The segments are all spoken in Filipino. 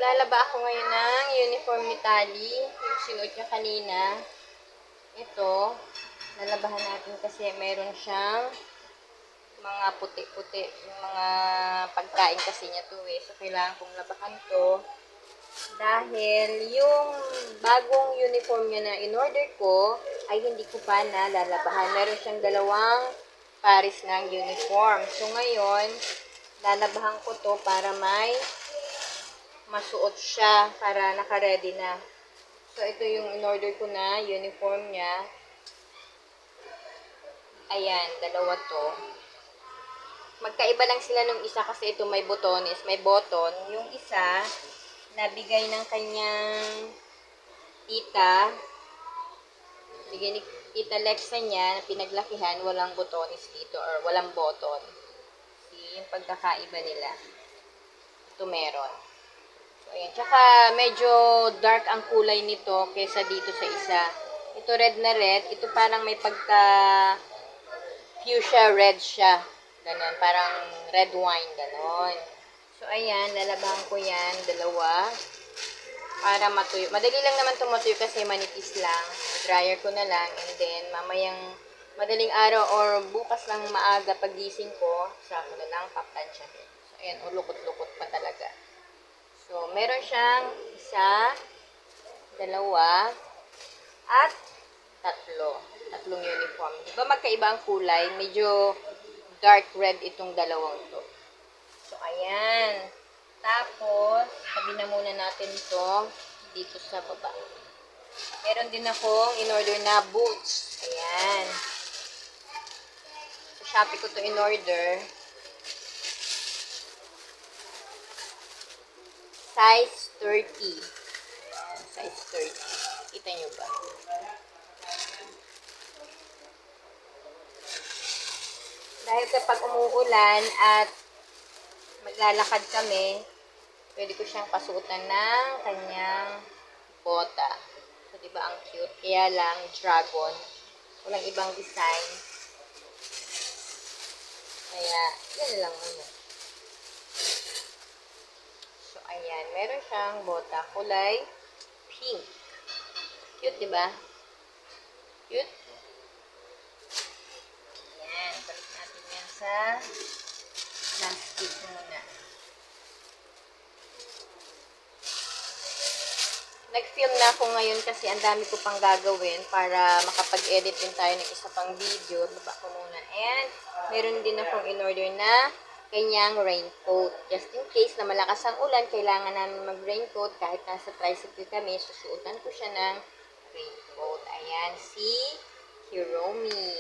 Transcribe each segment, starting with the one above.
Maglalaba ako ngayon ng uniform ni Tali. Yung sinuot niya kanina. Ito. Lalabahan natin kasi meron siyang mga puti-puti. Yung mga pagkain kasi niya to eh. So, kailangan kong labahan to. Dahil yung bagong uniform niya na in-order ko ay hindi ko pa na lalabahan. Meron siyang dalawang pares ng uniform. So, ngayon, lalabahan ko to para may masuot siya para naka-ready na. So, ito yung in-order ko na uniform niya. Ayan, dalawa to. Magkaiba lang sila nung isa kasi ito may botones, may button. Yung isa, nabigay ng kanyang tita, bigay ni Tita Lexa niya, na pinaglakihan, walang botones dito or walang button. See, yung pagkakaiba nila. Ito meron. So, ayan. Tsaka, medyo dark ang kulay nito kesa dito sa isa. Ito red na red. Ito parang may pagka fuchsia red siya. Ganon. Parang red wine. Ganon. So, ayan. Lalabahan ko yan. Dalawa. Para matuyo. Madali lang naman tumutuyo kasi manipis lang. Dryer ko na lang. And then, mamayang madaling araw or bukas lang maaga pagising ko, sa ako na lang paplansyahin. So, ayan. Ulukot-lukot pa talaga. So, meron siyang isa, dalawa, at tatlo. Tatlong uniform. Diba magkaiba ang kulay? Medyo dark red itong dalawang to. So, ayan. Tapos, sabi na muna natin to dito sa baba. Meron din akong in-order na boots. Ayan. Sa Shopee ko to in-order. Size 30. Size 30. Kita nyo ba? Dahil kapag umuulan at maglalakad kami, pwede ko siyang pasuotan ng kanyang bota. So, diba ang cute? Kaya lang, dragon. Walang ibang design. Kaya, yan lang muna. So, ayan. Meron siyang bota. Kulay pink. Cute, diba? Cute? Ayan. Balik natin yan sa plastic muna. Nag-film na ako ngayon kasi ang dami ko pang gagawin para makapag-edit din tayo ng isa pang video. Baba ko muna. And, meron din akong in-order na kanyang raincoat. Just in case na malakas ang ulan, kailangan namin mag-raincoat. Kahit nasa tricycle kami, susuotan ko siya ng raincoat. Ayan, si Hiromi.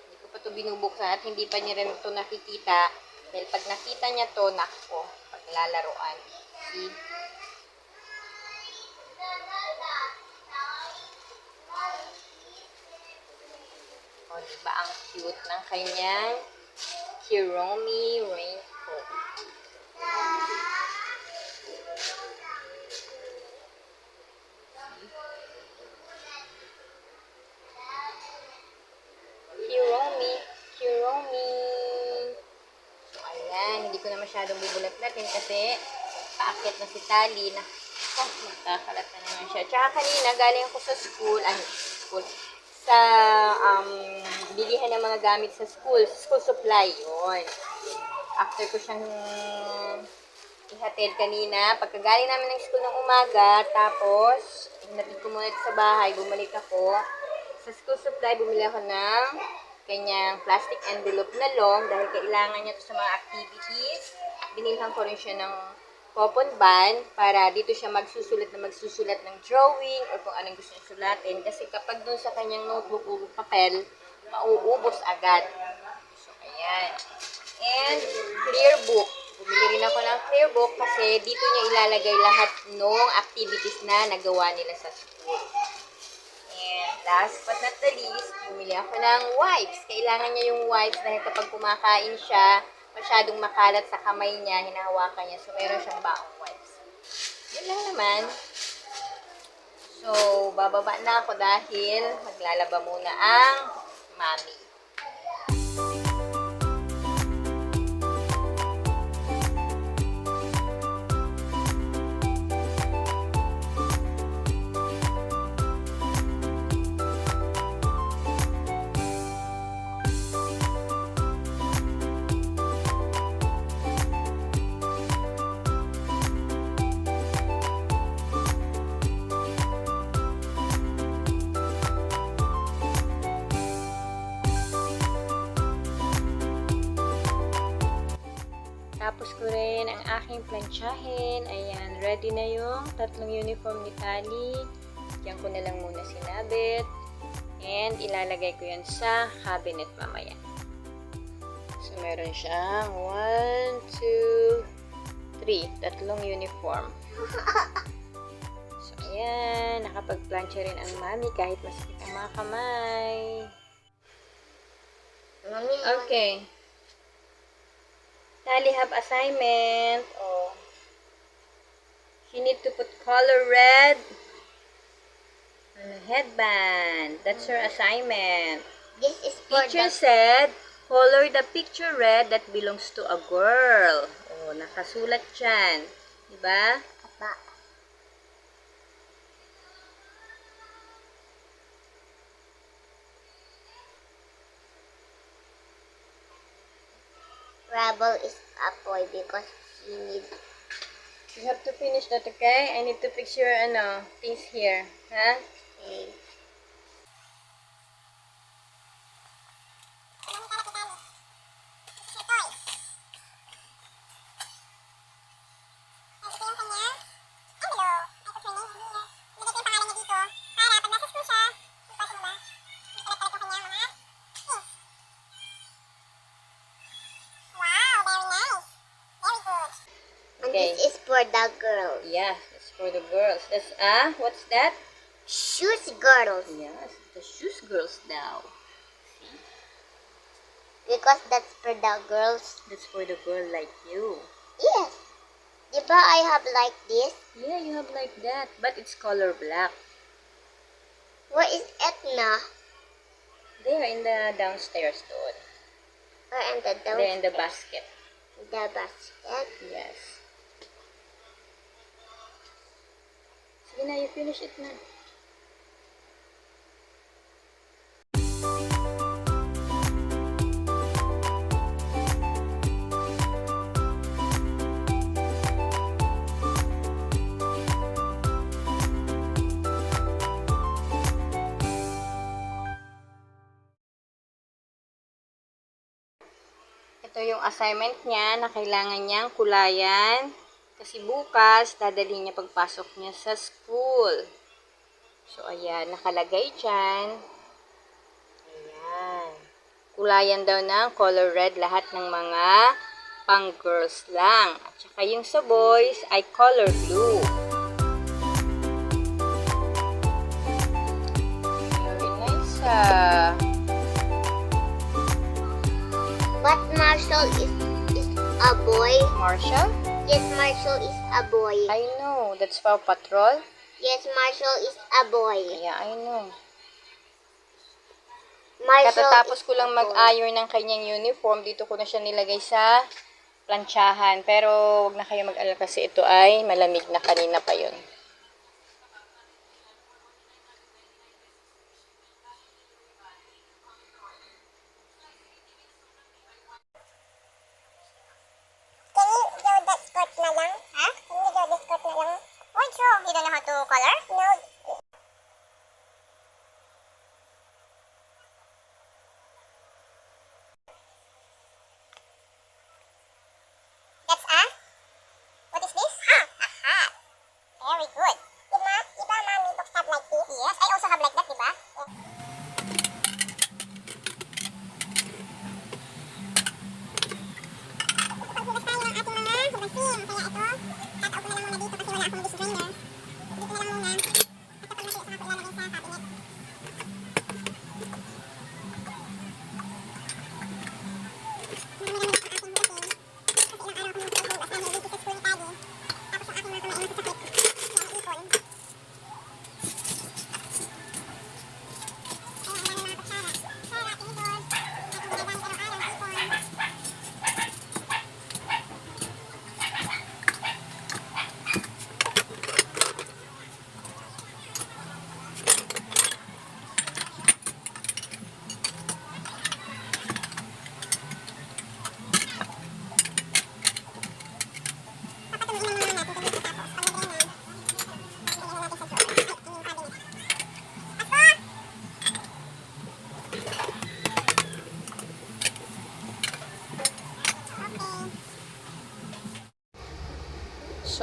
Hindi ko pa ito binubuksan at hindi pa niya rin ito nakikita. Dahil pag nakita niya to, nakko, paglalaroan. See? O, diba ang cute ng kanyang Hiromi raincoat. Hiromi. So, ayan. Hindi ko na masyadong bubulat-latin kasi paakyat na si Tali na magkakalat na naman siya. Tsaka kanina, galing ako sa school, sa bilihan ng mga gamit sa school supply, yun. After ko siyang ihatid kanina, pagkagaling namin ng school ng umaga, tapos, hinatid ko muna sa bahay, bumalik ako. Sa school supply, bumili ako ng kanyang plastic envelope na long, dahil kailangan niya to sa mga activities. Binilhan ko rin siya ng coupon band para dito siya magsusulat ng drawing or kung anong gusto niya sulatin. Kasi kapag doon sa kanyang notebook o papel, mauubos agad. So, ayan. And, clear book. Bumili rin ako ng clear book kasi dito niya ilalagay lahat ng activities na nagawa nila sa school. And, last but not the least, bumili ako ng wipes. Kailangan niya yung wipes dahil kapag kumakain siya, masyadong makalat sa kamay niya, hinahawakan niya. So, meron siyang baong wipes. Yun lang naman. So, bababa na ako dahil maglalaba muna ang mami. Tapos ko rin ang aking planchahin. Ayan, ready na yung tatlong uniform ni Tali. Diyan ko na lang muna sinabit. And ilalagay ko yan sa cabinet mamaya. So, meron siyang 1, 2, 3. Tatlong uniform. So, ayan. Nakapag-plancha rin ang mami kahit masakit ang mga kamay. Okay. Tali have assignment. Oh. You need to put color red on the headband. That's her assignment. This is for Teacher said, color the picture red that belongs to a girl. Oh, nakasulat dyan. Diba? Papa. Rebel is a boy because he needs. You have to finish that, okay? I need to fix your, things here. Huh? Okay. Okay. This is for the girls. Yeah, it's for the girls. That's, what's that? Shoes girls. Yes, the shoes girls now. Because that's for the girls. That's for the girl like you. Yes. Diba I have like this? Yeah, you have like that, but it's color black. Where is Etna? There in the downstairs door. Where in the There in the basket. The basket? Yes. Sige na, you finish it na. Ito yung assignment niya na kailangan niyang kulayan kasi bukas dadalhin niya pagpasok niya sa school. So, ayan, nakalagay dyan. Ayan. Kulayan daw ng color red lahat ng mga pang girls lang. At saka yung sa boys ay color blue. Very nice, But Marshall is a boy. Marshall? Yes, Marshall is a boy. I know. That's Paw Patrol. Yes, Marshall is a boy. Yeah, I know. Marshall Katatapos is ko lang a boy. mag-iron ng kanyang uniform. Dito ko na siya nilagay sa planchahan. Pero wag na kayo mag-alala kasi ito ay malamig na, kanina pa yun. Can you draw the skirt na lang? Ha? Can you draw the skirt na lang? Oh, so you don't know how to color? No. That's a? What is this? Hat. A hat. Very good. Diba mommy books have like this? Yes, I also have like that, diba? Yes. Paghugas tayo ng ating mga hugasin. Kaya ito, tataob ko na lang muna dito kasi wala akong dish drainer. Dito na lang muna. At kapag matuyo, saka ko ilalagay sa cabinet. Marami-rami ang aking hugasin. Kasi ilang araw akong naghugas dahil busy sa school ni Daddy. Tapos ang aking mga kamay ay masasakit. Kaya naipon.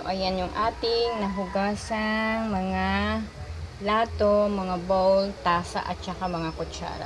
So, ayan yung ating nahugasang mga plato, mga bowl, tasa, at saka mga kutsara.